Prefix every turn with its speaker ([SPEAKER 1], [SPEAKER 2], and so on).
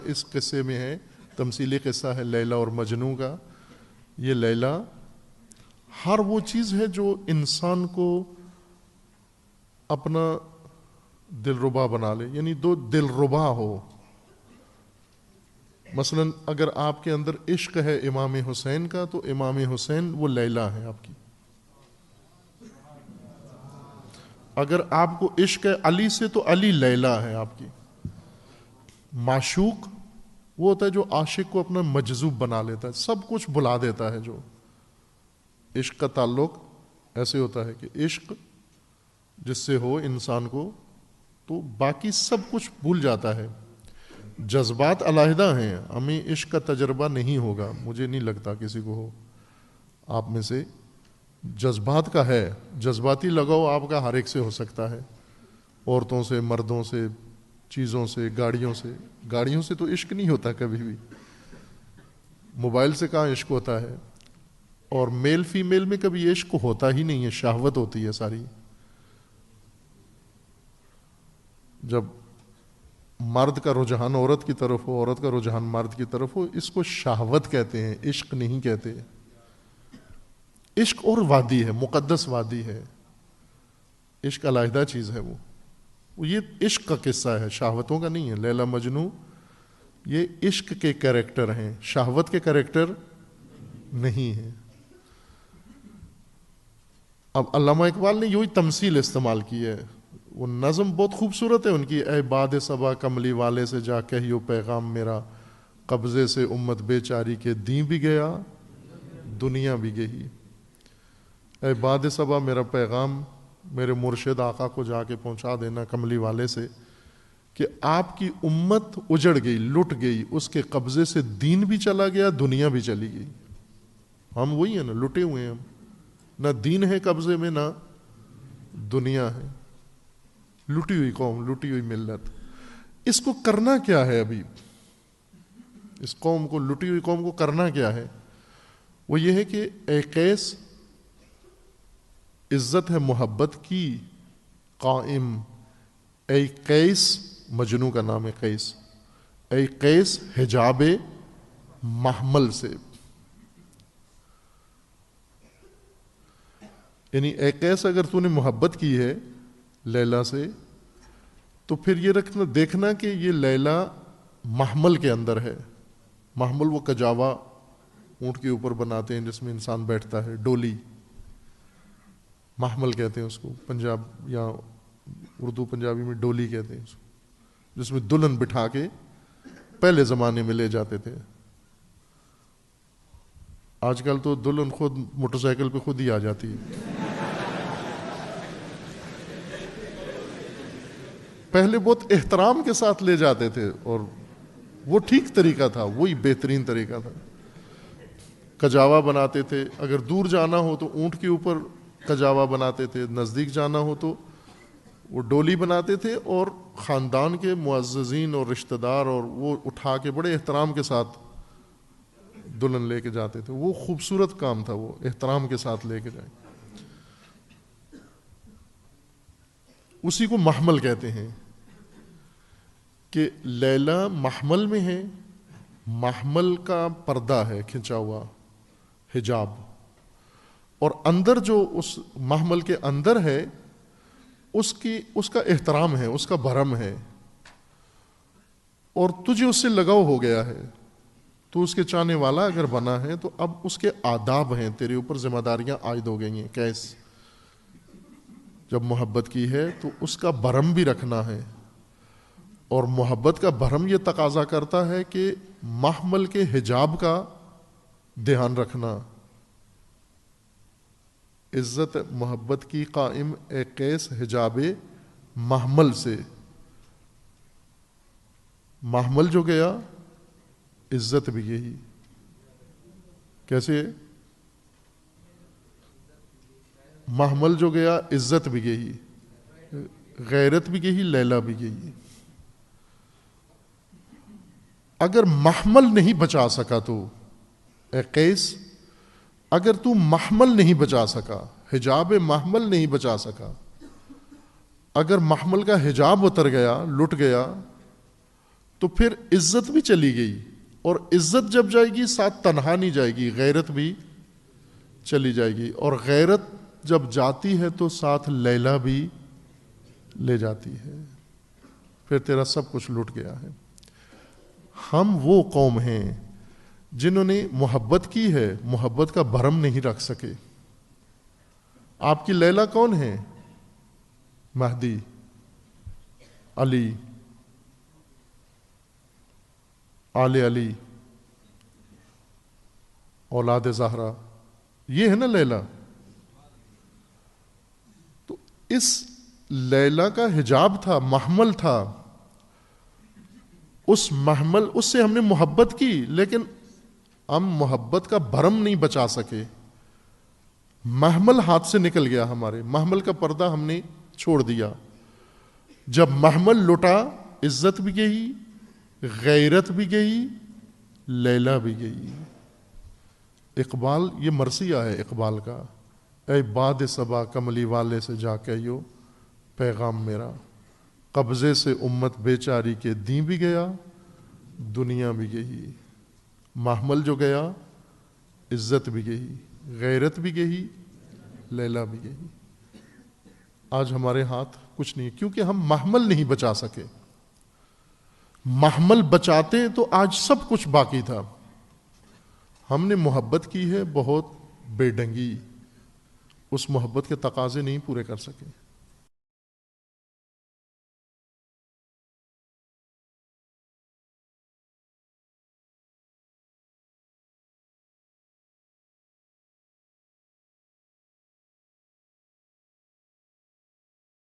[SPEAKER 1] اس قصے میں ہے، تمثیلی قصہ ہے لیلا اور مجنوں کا۔ یہ لیلا ہر وہ چیز ہے جو انسان کو اپنا دلربا بنا لے، یعنی دو دلربا ہو۔ مثلا اگر آپ کے اندر عشق ہے امام حسین کا تو امام حسین وہ لیلا ہے آپ کی۔ اگر آپ کو عشق ہے علی سے تو علی لیلا ہے آپ کی۔ معشوق وہ ہوتا ہے جو عاشق کو اپنا مجذوب بنا لیتا ہے، سب کچھ بلا دیتا ہے۔ جو عشق کا تعلق ایسے ہوتا ہے کہ عشق جس سے ہو انسان کو تو باقی سب کچھ بھول جاتا ہے۔ جذبات علیحدہ ہیں، ہمیں عشق کا تجربہ نہیں ہوگا، مجھے نہیں لگتا کسی کو ہو آپ میں سے۔ جذبات کا ہے، جذباتی لگاؤ آپ کا ہر ایک سے ہو سکتا ہے، عورتوں سے، مردوں سے، چیزوں سے، گاڑیوں سے۔ گاڑیوں سے تو عشق نہیں ہوتا کبھی بھی، موبائل سے کہاں عشق ہوتا ہے۔ اور میل فیمیل میں کبھی عشق ہوتا ہی نہیں ہے، شہوت ہوتی ہے ساری۔ جب مرد کا رجحان عورت کی طرف ہو، عورت کا رجحان مرد کی طرف ہو، اس کو شہوت کہتے ہیں، عشق نہیں کہتے۔ عشق اور وادی ہے، مقدس وادی ہے، عشق علیحدہ چیز ہے۔ وہ یہ عشق کا قصہ ہے، شہوتوں کا نہیں ہے۔ لیلا مجنوں یہ عشق کے کریکٹر ہیں، شہوت کے کریکٹر نہیں ہیں۔ اب علامہ اقبال نے یہی تمثیل استعمال کی ہے، وہ نظم بہت خوبصورت ہے ان کی۔ اے باد صبا کملی والے سے جا کہیو پیغام میرا، قبضے سے امت بیچاری کے دین بھی گیا دنیا بھی گئی۔ اے باد صبا میرا پیغام میرے مرشد آقا کو جا کے پہنچا دینا کملی والے سے کہ آپ کی امت اجڑ گئی، لٹ گئی، اس کے قبضے سے دین بھی چلا گیا، دنیا بھی چلی گئی۔ ہم وہی ہیں نا، لٹے ہوئے ہیں ہم، نہ دین ہے قبضے میں نہ دنیا ہے۔ لٹی ہوئی قوم، لٹی ہوئی ملت۔ اس کو کرنا کیا ہے ابھی؟ اس قوم کو، لٹی ہوئی قوم کو کرنا کیا ہے؟ وہ یہ ہے کہ اے قیس، عزت ہے محبت کی قائم۔ اے قیس، مجنوں کا نام ہے قیس، اے قیس حجاب محمل سے، یعنی اے قیس اگر تو نے محبت کی ہے لیلا سے تو پھر یہ رکھنا، دیکھنا کہ یہ لیلا محمل کے اندر ہے۔ محمل وہ کجاوا اونٹ کے اوپر بناتے ہیں جس میں انسان بیٹھتا ہے، ڈولی محمل کہتے ہیں اس کو، پنجاب یا اردو پنجابی میں ڈولی کہتے ہیں اس کو، جس میں دلہن بٹھا کے پہلے زمانے میں لے جاتے تھے۔ آج کل تو دلہن خود موٹر سائیکل پہ خود ہی آ جاتی ہے۔ پہلے بہت احترام کے ساتھ لے جاتے تھے اور وہ ٹھیک طریقہ تھا، وہی بہترین طریقہ تھا۔ کجاوا بناتے تھے، اگر دور جانا ہو تو اونٹ کے اوپر کجاوا بناتے تھے، نزدیک جانا ہو تو وہ ڈولی بناتے تھے، اور خاندان کے معززین اور رشتہ دار اور وہ اٹھا کے بڑے احترام کے ساتھ دلہن لے کے جاتے تھے۔ وہ خوبصورت کام تھا، وہ احترام کے ساتھ لے کے جائیں، اسی کو محمل کہتے ہیں۔ کہ لیلا محمل میں ہے، محمل کا پردہ ہے کھنچا ہوا، حجاب، اور اندر جو اس محمل کے اندر ہے اس کا احترام ہے، اس کا بھرم ہے، اور تجھے اس سے لگاؤ ہو گیا ہے، تو اس کے چاہنے والا اگر بنا ہے تو اب اس کے آداب ہیں، تیرے اوپر ذمہ داریاں عائد ہو گئی ہیں۔ کیس جب محبت کی ہے تو اس کا بھرم بھی رکھنا ہے، اور محبت کا بھرم یہ تقاضا کرتا ہے کہ محمل کے حجاب کا دھیان رکھنا۔ عزت محبت کی قائم اے قیس حجاب محمل سے، محمل جو گیا عزت بھی گئی۔ کیسے؟ محمل جو گیا عزت بھی گئی، غیرت بھی گئی، لیلا بھی گئی۔ اگر محمل نہیں بچا سکا تو اے قیس، اگر تو محمل نہیں بچا سکا، حجاب محمل نہیں بچا سکا، اگر محمل کا حجاب اتر گیا، لٹ گیا، تو پھر عزت بھی چلی گئی، اور عزت جب جائے گی ساتھ تنہا نہیں جائے گی، غیرت بھی چلی جائے گی، اور غیرت جب جاتی ہے تو ساتھ لیلا بھی لے جاتی ہے، پھر تیرا سب کچھ لٹ گیا ہے۔ ہم وہ قوم ہیں جنہوں نے محبت کی ہے، محبت کا بھرم نہیں رکھ سکے۔ آپ کی لیلا کون ہے؟ مہدی، علی، آل علی، اولاد زہرا، یہ ہے نا لیلا۔ تو اس لیلا کا حجاب تھا، محمل تھا، اس محمل، اس سے ہم نے محبت کی، لیکن ہم محبت کا بھرم نہیں بچا سکے، محمل ہاتھ سے نکل گیا ہمارے، محمل کا پردہ ہم نے چھوڑ دیا۔ جب محمل لٹا، عزت بھی گئی، غیرت بھی گئی، لیلا بھی گئی۔ اقبال، یہ مرثیہ ہے اقبال کا، اے باد صبا کملی والے سے جا کہیو پیغام میرا، قبضے سے امت بیچاری کے دین بھی گیا، دنیا بھی گئی۔ محمل جو گیا، عزت بھی گئی، غیرت بھی گئی، لیلا بھی گئی۔ آج ہمارے ہاتھ کچھ نہیں، کیونکہ ہم محمل نہیں بچا سکے۔ محمل بچاتے تو آج سب کچھ باقی تھا۔ ہم نے محبت کی ہے بہت بے ڈنگی، اس محبت کے تقاضے نہیں پورے کر سکے۔